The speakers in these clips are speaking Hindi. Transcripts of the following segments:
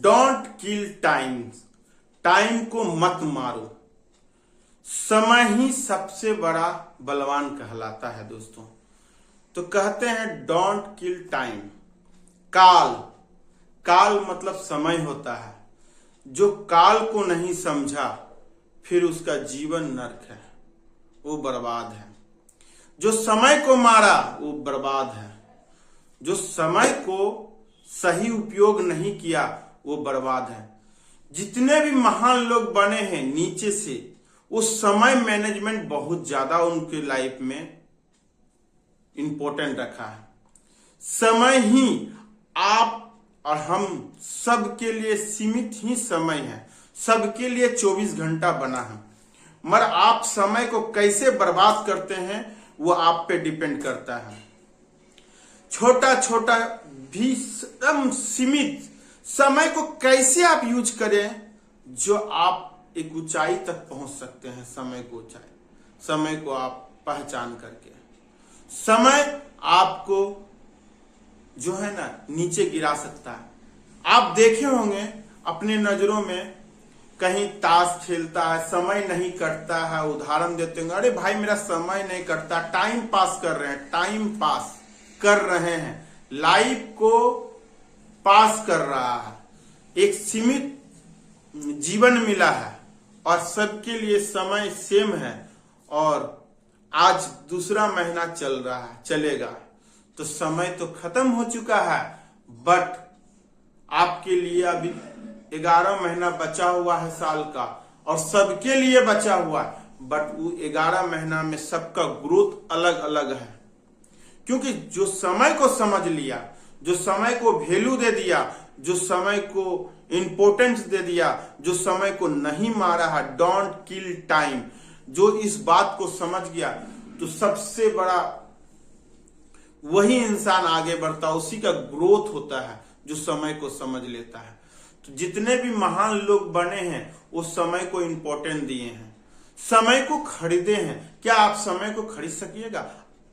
डोंट किल टाइम, टाइम को मत मारो। समय ही सबसे बड़ा बलवान कहलाता है दोस्तों। तो कहते हैं डोंट किल टाइम। काल, काल मतलब समय होता है। जो काल को नहीं समझा फिर उसका जीवन नर्क है, वो बर्बाद है। जो समय को मारा वो बर्बाद है। जो समय को सही उपयोग नहीं किया वो बर्बाद है। जितने भी महान लोग बने हैं नीचे से, वो समय मैनेजमेंट बहुत ज्यादा उनके लाइफ में इंपॉर्टेंट रखा है। समय ही आप और हम सबके लिए सीमित ही समय है, सबके लिए 24 घंटा बना है। मगर आप समय को कैसे बर्बाद करते हैं वो आप पे डिपेंड करता है। छोटा छोटा भी सीमित समय को कैसे आप यूज करें जो आप एक ऊंचाई तक पहुंच सकते हैं। समय को ऊंचाई, समय को आप पहचान करके, समय आपको जो है ना नीचे गिरा सकता है। आप देखे होंगे अपने नजरों में कहीं ताश खेलता है, समय नहीं कटता है, उदाहरण देते होंगे, अरे भाई मेरा समय नहीं कटता, टाइम पास कर रहे हैं, टाइम पास कर रहे हैं, लाइफ को पास कर रहा है। एक सीमित जीवन मिला है और सबके लिए समय सेम है और आज दूसरा महीना चल रहा है, चलेगा तो समय तो खत्म हो चुका है। बट आपके लिए अभी 11 महीना बचा हुआ है साल का और सबके लिए बचा हुआ है। बट वो 11 महीना में सबका ग्रोथ अलग अलग है, क्योंकि जो समय को समझ लिया, जो समय को वैल्यू दे दिया, जो समय को इंपॉर्टेंस दे दिया, जो समय को नहीं मारा है, डोंट किल टाइम, जो इस बात को समझ गया तो सबसे बड़ा वही इंसान आगे बढ़ता, उसी का ग्रोथ होता है जो समय को समझ लेता है। तो जितने भी महान लोग बने हैं वो समय को इंपॉर्टेंट दिए हैं, समय को खरीदे हैं। क्या आप समय को खरीद सकिएगा?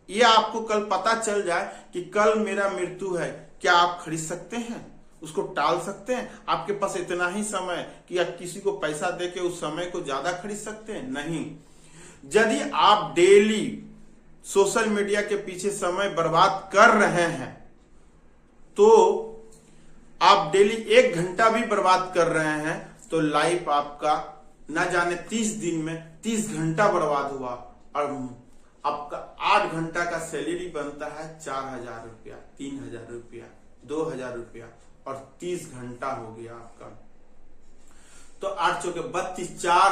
ये आपको कल पता चल जाए कि कल मेरा मृत्यु है, क्या आप खरीद सकते हैं? उसको टाल सकते हैं? आपके पास इतना ही समय कि आप किसी को पैसा देके उस समय को ज्यादा खरीद सकते हैं? नहीं। यदि आप डेली सोशल मीडिया के पीछे समय बर्बाद कर रहे हैं तो आप डेली 1 घंटा भी बर्बाद कर रहे हैं तो लाइफ आपका ना जाने 30 दिन में 30 घंटा बर्बाद हुआ और आपका 8 घंटा का सैलरी बनता है 4,000 रुपया, 3,000 रुपया, 2,000 रुपया और 30 घंटा हो गया आपका। तो 8 चौके 32, 4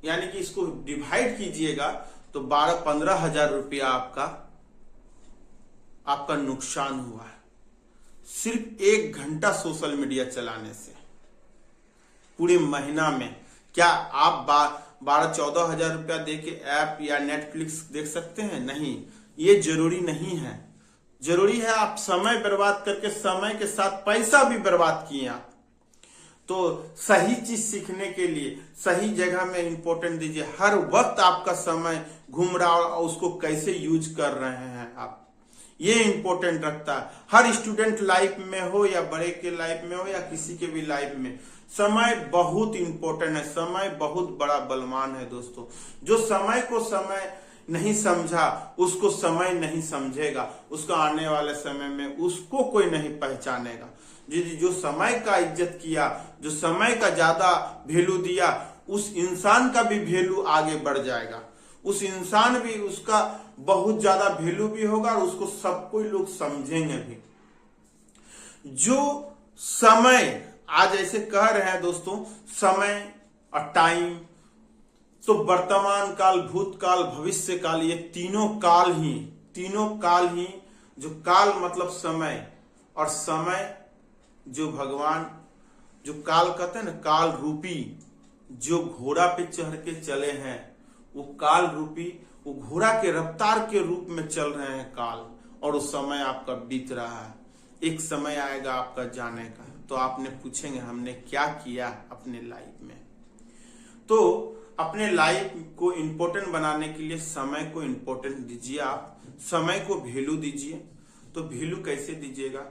यानी कि इसको डिवाइड कीजिएगा तो 12-15 हजार रुपया आपका नुकसान हुआ है सिर्फ 1 घंटा सोशल मीडिया चलाने से। पूरे महीना में क्या आप 12-14 हजार रुपया देके ऐप या नेटफ्लिक्स देख सकते हैं? नहीं, ये जरूरी नहीं है। जरूरी है आप समय बर्बाद करके समय के साथ पैसा भी बर्बाद किए आप। तो सही चीज सीखने के लिए सही जगह में इंपॉर्टेंट दीजिए। हर वक्त आपका समय घूम रहा और उसको कैसे यूज कर रहे हैं आप, ये इंपॉर्टेंट रखता है। हर स्टूडेंट लाइफ में हो या बड़े के लाइफ में हो या किसी के भी लाइफ में समय बहुत इंपॉर्टेंट है। समय बहुत बड़ा बलवान है दोस्तों। जो समय को समय नहीं समझा उसको समय नहीं समझेगा, उसका आने वाले समय में उसको कोई नहीं पहचानेगा। जो समय का इज्जत किया, जो समय का ज्यादा वैल्यू दिया, उस इंसान का भी वैल्यू आगे बढ़ जाएगा। उस इंसान भी उसका बहुत ज्यादा वैल्यू भी होगा और उसको सब कोई लोग समझेंगे भी। जो समय आज ऐसे कह रहे हैं दोस्तों, समय और टाइम, तो वर्तमान काल, भूतकाल, भविष्य काल, ये तीनों काल ही जो काल मतलब समय और समय जो भगवान जो काल कहते हैं ना, काल रूपी जो घोड़ा पे चढ़ के चले हैं, वो काल रूपी वो घोड़ा के रफ्तार के रूप में चल रहे हैं काल, और वो समय आपका बीत रहा है। एक समय आएगा आपका जाने का, तो आपने पूछेंगे हमने क्या किया अपने लाइफ में। तो अपने लाइफ को इंपॉर्टेंट बनाने के लिए समय को इंपॉर्टेंट दीजिए। आप समय को वैल्यू दीजिए। तो वैल्यू कैसे दीजिएगा?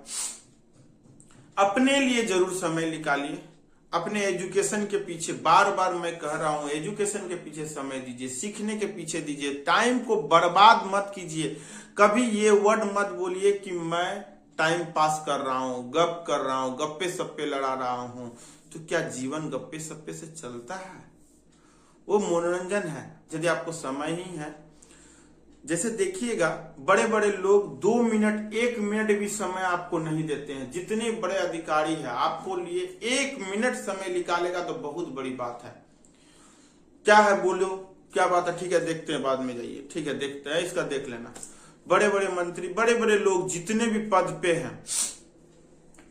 अपने लिए जरूर समय निकालिए। अपने एजुकेशन के पीछे, बार बार मैं कह रहा हूं, एजुकेशन के पीछे समय दीजिए, सीखने के पीछे दीजिए। टाइम को बर्बाद मत कीजिए। कभी ये वर्ड मत बोलिए कि मैं टाइम पास कर रहा हूं, गप कर रहा हूं, गप्पे सप्पे लड़ा रहा हूं। तो क्या जीवन गप्पे सप्पे से चलता है? वो मनोरंजन है यदि आपको समय ही है। जैसे देखिएगा, बड़े बड़े लोग 2 मिनट 1 मिनट भी समय आपको नहीं देते हैं। जितने बड़े अधिकारी हैं, आपको लिए 1 मिनट समय निकालेगा तो बहुत बड़ी बात है। क्या है, बोलो क्या बात है? ठीक है, देखते हैं, बाद में जाइए। ठीक है, देखते हैं, इसका देख लेना। बड़े बड़े मंत्री, बड़े बड़े लोग जितने भी पद पे हैं,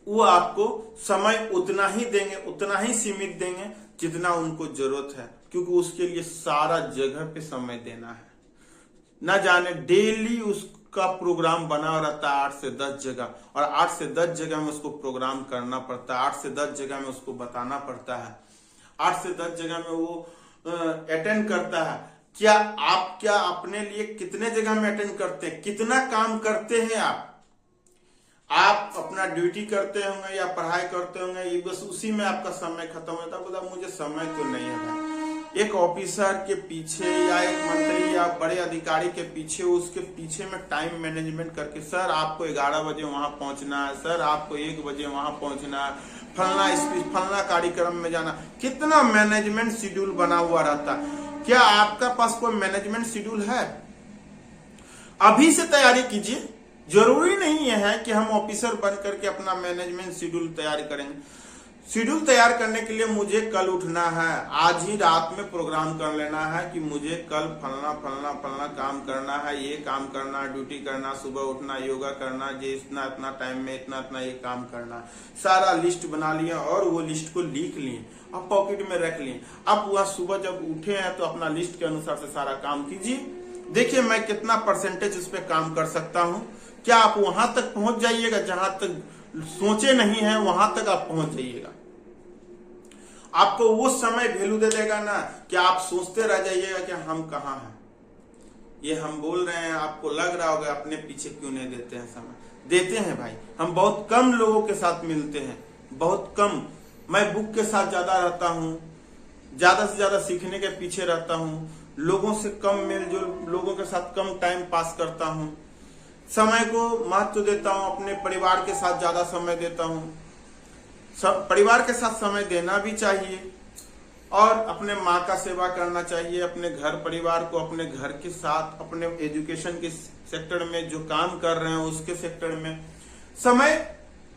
वो आपको समय उतना ही देंगे, उतना ही सीमित देंगे जितना उनको जरूरत है, क्योंकि उसके लिए सारा जगह पे समय देना है। ना जाने डेली उसका प्रोग्राम बना रहता है 8 से 10 जगह, और 8 से 10 जगह में उसको प्रोग्राम करना पड़ता है, 8 से 10 जगह में उसको बताना पड़ता है, 8 से 10 जगह में वो अटेंड करता है। क्या अपने लिए कितने जगह में अटेंड करते हैं? कितना काम करते हैं आप अपना ड्यूटी करते होंगे या पढ़ाई करते होंगे, ये बस उसी में आपका समय खत्म होता है। बोला मुझे समय तो नहीं है भाई। एक ऑफिसर के पीछे या एक मंत्री या बड़े अधिकारी के पीछे, उसके पीछे में टाइम मैनेजमेंट करके, सर आपको 11 बजे वहां पहुंचना है, सर आपको 1 बजे वहां पहुंचना है, फलना स्पीच, फलना कार्यक्रम में जाना। कितना मैनेजमेंट शेड्यूल बना हुआ रहता है। क्या आपका पास कोई मैनेजमेंट शेड्यूल है? अभी से तैयारी कीजिए। जरूरी नहीं है कि हम ऑफिसर बन करके अपना मैनेजमेंट शेड्यूल तैयार करेंगे। शेड्यूल तैयार करने के लिए मुझे कल उठना है, आज ही रात में प्रोग्राम कर लेना है कि मुझे कल फलना फलना फलना काम करना है, ये काम करना, ड्यूटी करना, सुबह उठना, योगा करना, ये इतना इतना टाइम में इतना इतना ये काम करना। सारा लिस्ट बना लिया और वो लिस्ट को लिख लिए, अब पॉकेट में रख लिए। अब वह सुबह जब उठे हैं तो अपना लिस्ट के अनुसार से सारा काम कीजिए। देखिए मैं कितना परसेंटेज उस पर काम कर सकता हूँ। क्या आप वहां तक पहुंच जाइएगा जहां तक सोचे नहीं है, वहां तक आप पहुंच जाइएगा। आपको वो समय वैल्यू दे देगा ना कि आप सोचते रह जाइएगा कि हम कहाँ हैं। ये हम बोल रहे हैं, आपको लग रहा होगा अपने पीछे क्यों नहीं देते हैं समय। देते हैं भाई। हम बहुत कम लोगों के साथ मिलते हैं, बहुत कम। मैं बुक के साथ ज्यादा रहता हूँ, ज्यादा से ज्यादा सीखने के पीछे रहता हूँ, लोगों से कम मेलजोल, लोगों के साथ कम टाइम पास करता हूँ। समय को महत्व देता हूँ, अपने परिवार के साथ ज्यादा समय देता हूँ। सब परिवार के साथ समय देना भी चाहिए और अपने माँ का सेवा करना चाहिए, अपने घर परिवार को, अपने घर के साथ, अपने एजुकेशन के सेक्टर में जो काम कर रहे हैं उसके सेक्टर में। समय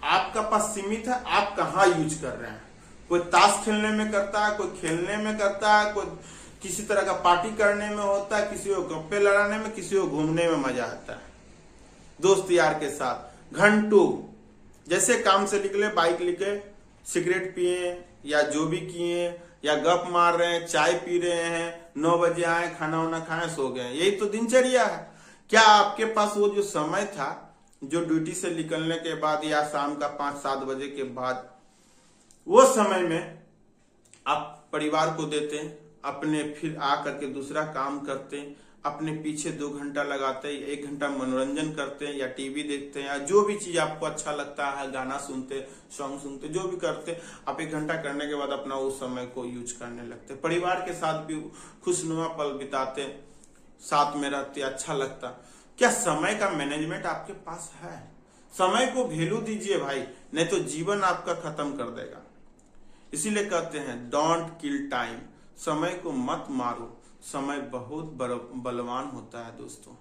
आपका पास सीमित है, आप कहाँ यूज कर रहे हैं। कोई ताश खेलने में करता है, कोई खेलने में करता है, कोई किसी तरह का पार्टी करने में होता है, किसी को गप्पे लड़ाने में, किसी को घूमने में मजा आता है दोस्त यार के साथ घंटों। जैसे काम से निकले, बाइक लेके सिगरेट पिए या जो भी किए, या गप मार रहे हैं, चाय पी रहे हैं, 9 बजे आए, खाना वाना खाए, सो गए। यही तो दिनचर्या है। क्या आपके पास वो जो समय था, जो ड्यूटी से निकलने के बाद या शाम का 5-7 बजे के बाद, वो समय में आप परिवार को देते, अपने फिर आ करके दूसरा काम करते, अपने पीछे 2 घंटा लगाते, 1 घंटा मनोरंजन करते हैं या टीवी देखते हैं या जो भी चीज आपको अच्छा लगता है, गाना सुनते, सॉन्ग सुनते, जो भी करते, आप 1 घंटा करने के बाद अपना उस समय को यूज करने लगते। परिवार के साथ भी खुशनुमा पल बिताते, साथ में रहते, अच्छा लगता। क्या समय का मैनेजमेंट आपके पास है? समय को वैल्यू दीजिए भाई, नहीं तो जीवन आपका खत्म कर देगा। इसीलिए कहते हैं डोंट किल टाइम, समय को मत मारो। समय बहुत बलवान होता है दोस्तों।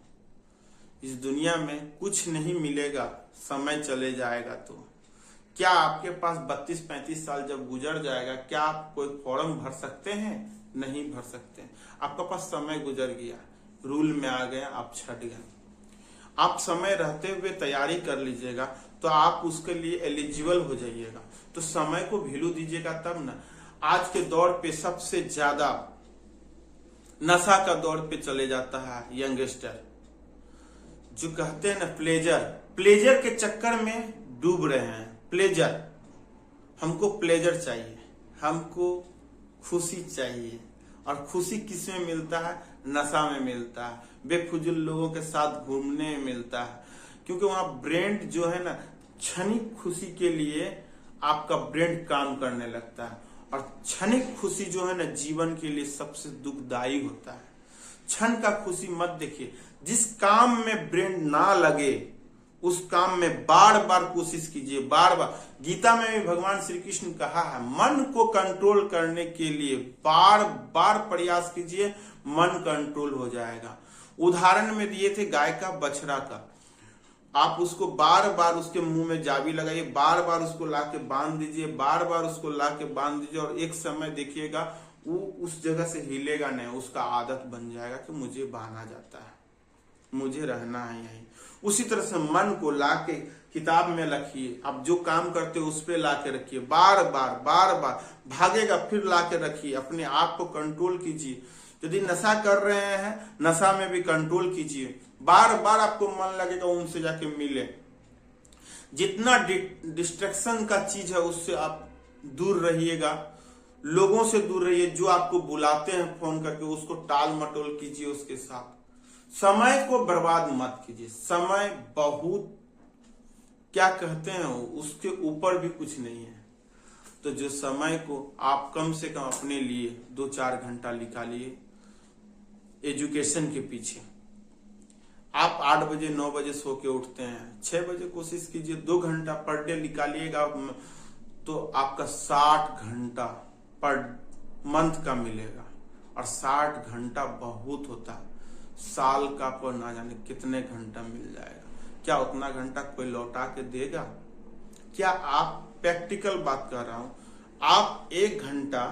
इस दुनिया में कुछ नहीं मिलेगा, समय चले जाएगा तो। क्या आपके पास 32-35 साल जब गुजर जाएगा, क्या आप कोई फॉर्म भर सकते हैं? नहीं भर सकते। आपका पास समय गुजर गया, रूल में आ गया, आप छट गए। आप समय रहते हुए तैयारी कर लीजिएगा तो आप उसके लिए एलिजिबल हो जाइएगा। तो समय को वैल्यू दीजिएगा तब ना। आज के दौर पे सबसे ज्यादा नशा का दौर पे चले जाता है यंगस्टर, जो कहते हैं ना प्लेजर के चक्कर में डूब रहे हैं। प्लेजर, हमको प्लेजर चाहिए, हमको खुशी चाहिए। और खुशी किस में मिलता है? नशा में मिलता है, बेफुजुल लोगों के साथ घूमने में मिलता है। क्योंकि वहां ब्रेन जो है ना, क्षणिक खुशी के लिए आपका ब्रेन काम करने लगता है। और क्षणिक खुशी जो है ना जीवन के लिए सबसे दुखदायी होता है। क्षण का खुशी मत देखिए। जिस काम में ब्रेन ना लगे उस काम में बार बार कोशिश कीजिए, बार बार। गीता में भी भगवान श्री कृष्ण कहा है मन को कंट्रोल करने के लिए बार बार प्रयास कीजिए, मन कंट्रोल हो जाएगा। उदाहरण में दिए थे गाय का बछड़ा का। आप उसको बार बार उसके मुंह में जाबी लगाइए, बार बार उसको लाके बांध दीजिए, बार बार उसको लाके बांध दीजिए, और एक समय देखिएगा वो उस जगह से हिलेगा नहीं। उसका आदत बन जाएगा कि मुझे बांधा जाता है, मुझे रहना है यहीं। उसी तरह से मन को लाके किताब में रखिए। आप जो काम करते हो उस पे लाके रखिए, बार बार भागेगा फिर लाके रखिए। अपने आप को कंट्रोल कीजिए। यदि नशा कर रहे हैं नशा में भी कंट्रोल कीजिए। बार बार आपको मन लगेगा उनसे जाके मिले। जितना डिस्ट्रैक्शन का चीज है उससे आप दूर रहिएगा। लोगों से दूर रहिए। जो आपको बुलाते हैं फोन करके उसको टाल मटोल कीजिए उसके साथ। समय को बर्बाद मत कीजिए। समय बहुत क्या कहते हैं उसके ऊपर भी कुछ नहीं है। तो जो समय को आप कम से कम अपने लिए 2-4 घंटा निकालिए एजुकेशन के पीछे। आप 8 बजे 9 बजे सो के उठते हैं, 6 बजे कोशिश कीजिए 2 घंटा पर डे निकालिएगा तो आपका 60 घंटा पर मंथ का मिलेगा। और 60 घंटा बहुत होता है। साल का पर ना जाने कितने घंटा मिल जाएगा। क्या उतना घंटा कोई लौटा के देगा? क्या आप प्रैक्टिकल बात कर रहा हूं। आप 1 घंटा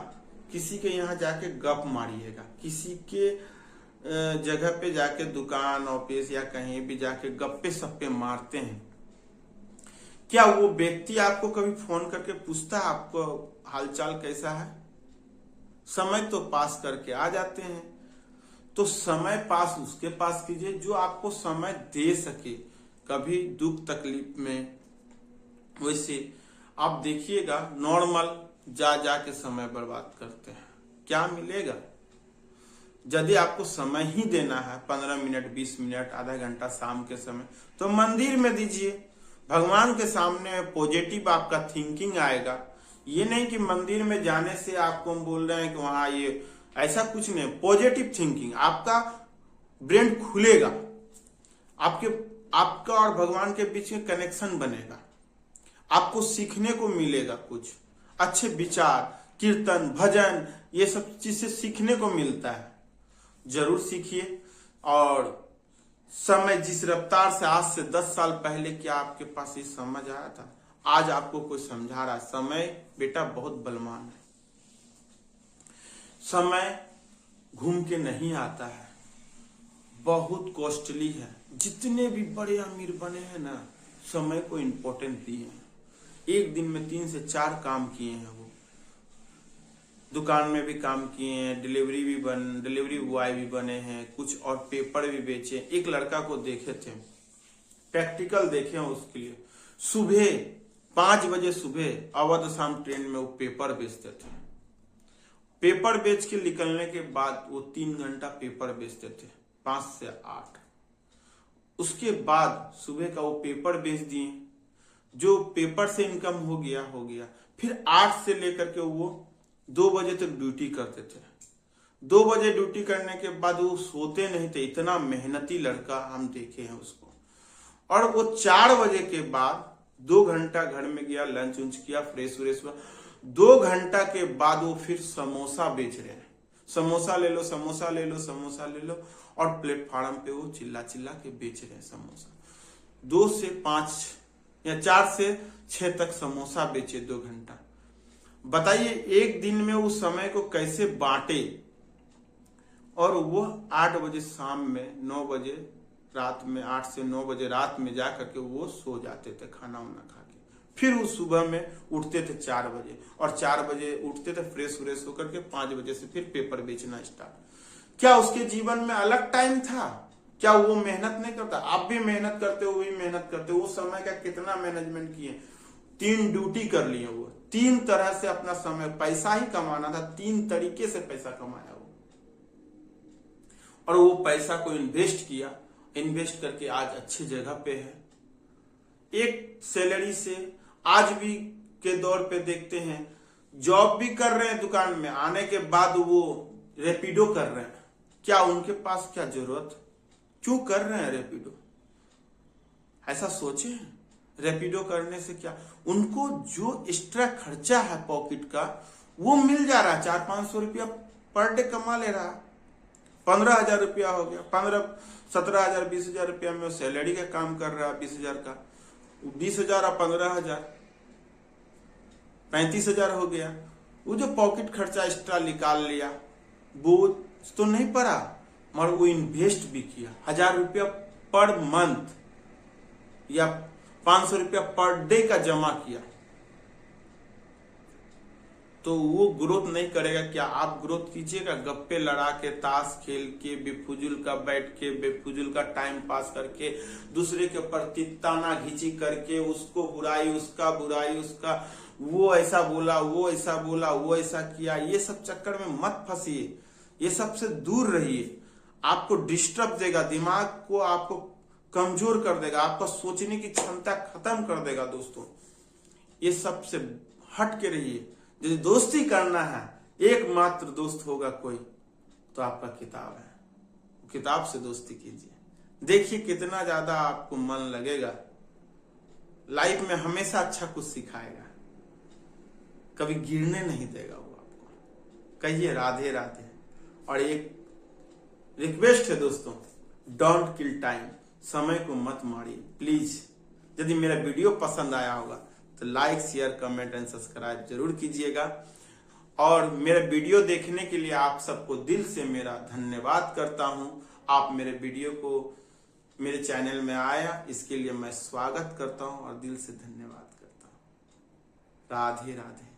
किसी के यहाँ जाके गप मारिएगा, किसी के जगह पे जाके दुकान ऑफिस या कहीं भी जाके गप्पे सप्पे मारते हैं। क्या वो व्यक्ति आपको कभी फोन करके पूछता है आपको हालचाल कैसा है? समय तो पास करके आ जाते हैं। तो समय पास उसके पास कीजिए जो आपको समय दे सके कभी दुख तकलीफ में। वैसे आप देखिएगा नॉर्मल जा के समय बर्बाद करते हैं, क्या मिलेगा? यदि आपको समय ही देना है 15 मिनट 20 मिनट आधा घंटा शाम के समय तो मंदिर में दीजिए। भगवान के सामने पॉजिटिव आपका थिंकिंग आएगा। ये नहीं कि मंदिर में जाने से आपको हम बोल रहे हैं कि वहां ये ऐसा कुछ नहीं। पॉजिटिव थिंकिंग आपका ब्रेन खुलेगा, आपका और भगवान के बीच में कनेक्शन बनेगा। आपको सीखने को मिलेगा, कुछ अच्छे विचार, कीर्तन, भजन, ये सब चीजें सीखने को मिलता है। जरूर सीखिए। और समय जिस रफ्तार से आज से 10 साल पहले क्या आपके पास ये समझ आया था? आज आपको कोई समझा रहा है। समय बेटा बहुत बलवान है। समय घूम के नहीं आता है, बहुत कॉस्टली है। जितने भी बड़े अमीर बने हैं ना समय को इम्पोर्टेंस दिए हैं। एक दिन में 3 से 4 काम किए हैं। वो दुकान में भी काम किए हैं, डिलीवरी बॉय भी बने हैं, कुछ और पेपर भी बेचे। एक लड़का को देखे थे, प्रैक्टिकल देखे हैं उसके लिए। सुबह 5 बजे सुबह अवध शाम ट्रेन में वो पेपर बेचते थे। पेपर बेच के निकलने के बाद वो 3 घंटा पेपर बेचते थे 5 से 8। उसके बाद सुबह का वो पेपर बेच दिए। जो पेपर से इनकम हो गया। फिर 8 से लेकर के वो 2 बजे तक ड्यूटी करते थे। 2 बजे ड्यूटी करने के बाद वो सोते नहीं थे। इतना मेहनती लड़का हम देखे हैं उसको। और वो 4 बजे के बाद 2 घंटा घर में गया, लंच उंच किया, फ्रेश व्रेश हुआ। 2 घंटा के बाद वो फिर समोसा बेच रहे हैं। समोसा ले लो, समोसा ले लो, समोसा ले लो। और प्लेटफार्म पे वो चिल्ला चिल्ला के बेच रहे हैं समोसा। 2 से 5 या 4 से 6 तक समोसा बेचे 2 घंटा। बताइए एक दिन में उस समय को कैसे बांटे। और वो 8 बजे शाम में 9 बजे रात में 8 से 9 बजे रात में जा करके वो सो जाते थे खाना वाना खा के। फिर वो सुबह में उठते थे 4 बजे और 4 बजे उठते थे फ्रेश व्रेश होकर के 5 बजे से फिर पेपर बेचना स्टार्ट। क्या उसके जीवन में अलग टाइम था? क्या वो मेहनत नहीं करता? आप भी मेहनत करते हो, भी मेहनत करते हो। वो समय का कितना मैनेजमेंट किए। 3 ड्यूटी कर लिए वो। 3 तरह से अपना समय, पैसा ही कमाना था। 3 तरीके से पैसा कमाया वो। और वो पैसा को इन्वेस्ट किया। इन्वेस्ट करके आज अच्छी जगह पे है। एक सैलरी से आज भी के दौर पे देखते हैं, जॉब भी कर रहे हैं दुकान में, आने के बाद वो रैपिडो कर रहे हैं। क्या उनके पास क्या जरूरत, क्यों कर रहे हैं रैपिडो? ऐसा सोचे, रैपिडो करने से क्या उनको जो एक्स्ट्रा खर्चा है पॉकेट का वो मिल जा रहा है। 400-500 रुपया पर डे कमा ले रहा है। 15,000 रुपया हो गया, 17,000 20,000 रुपया में सैलरी का काम कर रहा है। 20,000 का 20,000 और 15,000 35,000 हो गया। वो जो पॉकेट खर्चा एक्स्ट्रा निकाल लिया वो तो नहीं पड़ा, मगर वो इन्वेस्ट भी किया। 1,000 रुपया पर मंथ या 500 रुपया पर डे का जमा किया, तो वो ग्रोथ नहीं करेगा। क्या आप ग्रोथ कीजिएगा? गप्पे लड़ा के, ताश खेल के, बेफुजुल का बैठ के, बेफुजुल का टाइम पास करके, दूसरे के प्रति ताना घींची करके, उसको बुराई, उसका बुराई, उसका वो ऐसा बोला, वो ऐसा बोला, वो ऐसा किया, ये सब चक्कर में मत फंसिए। ये सब से दूर रहिए। आपको डिस्टर्ब देगा, दिमाग को आपको कमजोर कर देगा, आपका सोचने की क्षमता खत्म कर देगा। दोस्तों, ये सब से हट के रहिए। यदि दोस्ती करना है, एकमात्र दोस्त होगा कोई तो आपका किताब है। किताब से दोस्ती कीजिए, देखिए कितना ज्यादा आपको मन लगेगा। लाइफ में हमेशा अच्छा कुछ सिखाएगा, कभी गिरने नहीं देगा वो आपको। कहिए राधे राधे। और एक रिक्वेस्ट है दोस्तों, डोंट किल टाइम, समय को मत मारिए प्लीज। यदि मेरा वीडियो पसंद आया होगा तो like, share, comment and subscribe जरूर कीजिएगा। और मेरे वीडियो देखने के लिए आप सबको दिल से मेरा धन्यवाद करता हूं। आप मेरे वीडियो को मेरे चैनल में आया, इसके लिए मैं स्वागत करता हूं और दिल से धन्यवाद करता हूं। राधे राधे।